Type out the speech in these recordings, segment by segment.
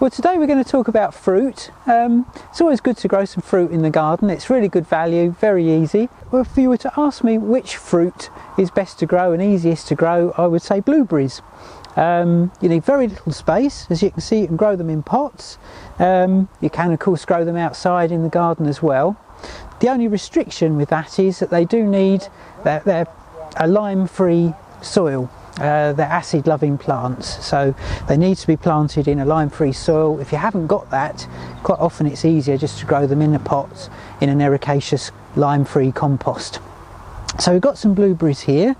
Well, today we're going to talk about fruit. It's always good to grow some fruit in the garden. It's really good value, very easy. Well, if you were to ask me which fruit is best to grow and easiest to grow, I would say blueberries. You need very little space. As you can see, you can grow them in pots. You can of course grow them outside in the garden as well. The only restriction with that is that they do need they're a lime-free soil. They're acid-loving plants, so they need to be planted in a lime-free soil. If you haven't got that, quite often it's easier just to grow them in a pot in an ericaceous lime-free compost. So we've got some blueberries here.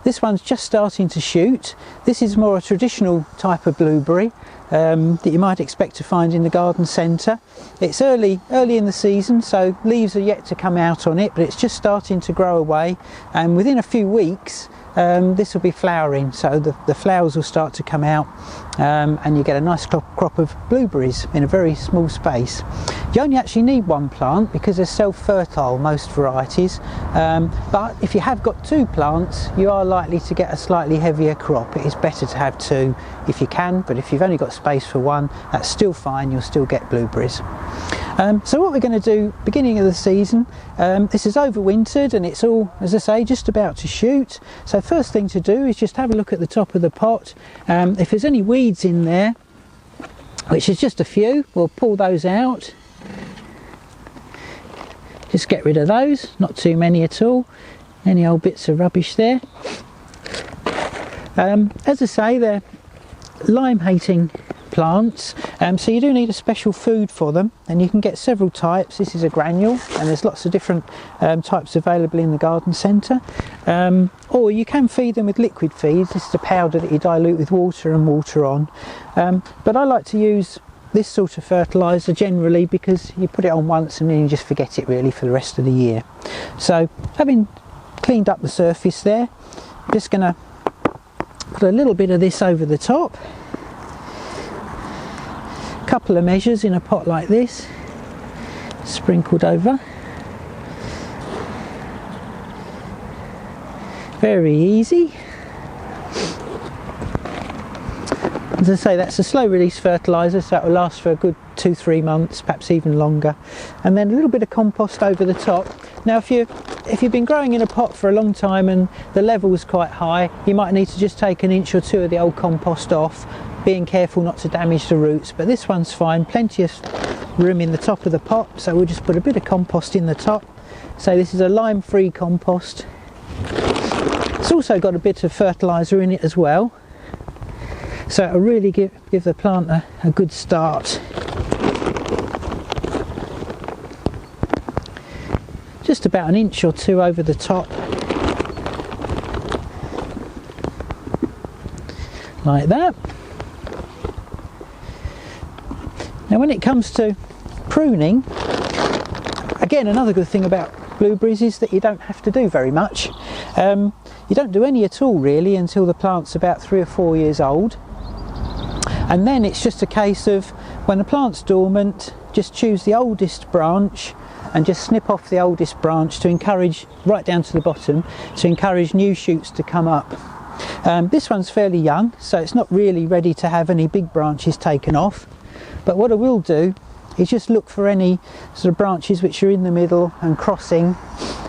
This one's just starting to shoot. This is more a traditional type of blueberry that you might expect to find in the garden centre. It's early in the season, so leaves are yet to come out on it, but it's just starting to grow away, and within a few weeks this will be flowering, so the flowers will start to come out, and you get a nice crop of blueberries in a very small space. You only actually need one plant because they're self-fertile, most varieties, but if you have got two plants you are likely to get a slightly heavier crop. It is better to have two if you can, but if you've only got space for one, that's still fine, you'll still get blueberries. So what we're going to do beginning of the season, this is overwintered and it's all, as I say, just about to shoot. So first thing to do is just have a look at the top of the pot. If there's any weeds in there, which is just a few, we'll pull those out. Just get rid of those, not too many at all. Any old bits of rubbish there. As I say, they're lime-hating plants, so you do need a special food for them, and you can get several types. This is a granule, and there's lots of different types available in the garden centre, or you can feed them with liquid feeds. This is a powder that you dilute with water and water on, but I like to use this sort of fertiliser generally because you put it on once and then you just forget it really for the rest of the year. So having cleaned up the surface there, I'm just going to put a little bit of this over the top. Couple of measures in a pot like this, sprinkled over. Very easy. As I say, that's a slow release fertiliser, so that will last for a good 2-3 months, perhaps even longer. And then a little bit of compost over the top. Now if you've been growing in a pot for a long time and the level is quite high, you might need to just take an inch or two of the old compost off, being careful not to damage the roots, but this one's fine, plenty of room in the top of the pot, so we'll just put a bit of compost in the top. So this is a lime-free compost. It's also got a bit of fertiliser in it as well, so it'll really give the plant a good start. Just about an inch or two over the top, like that. Now when it comes to pruning, again, another good thing about blueberries is that you don't have to do very much. You don't do any at all really until the plant's about 3 or 4 years old, and then it's just a case of when the plant's dormant, just choose the oldest branch and just snip off the oldest branch to encourage, right down to the bottom, to encourage new shoots to come up. This one's fairly young, so it's not really ready to have any big branches taken off. But what I will do is just look for any sort of branches which are in the middle and crossing,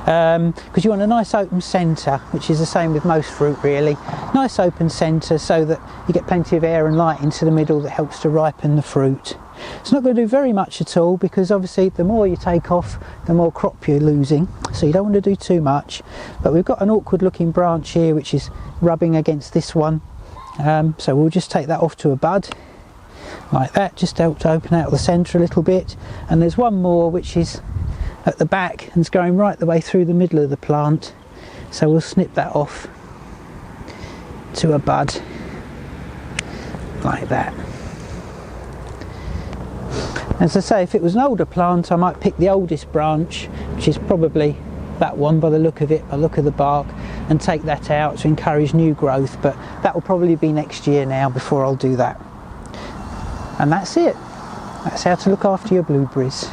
because you want a nice open centre, which is the same with most fruit really. Nice open centre so that you get plenty of air and light into the middle that helps to ripen the fruit. It's not going to do very much at all because obviously the more you take off, the more crop you're losing, so you don't want to do too much. But we've got an awkward looking branch here which is rubbing against this one, so we'll just take that off to a bud. Like that, just help to open out the centre a little bit, and there's one more which is at the back and it's going right the way through the middle of the plant, so we'll snip that off to a bud like that. As I say, if it was an older plant I might pick the oldest branch, which is probably that one by the look of it, by the look of the bark, and take that out to encourage new growth, but that will probably be next year now before I'll do that. And that's it. That's how to look after your blueberries.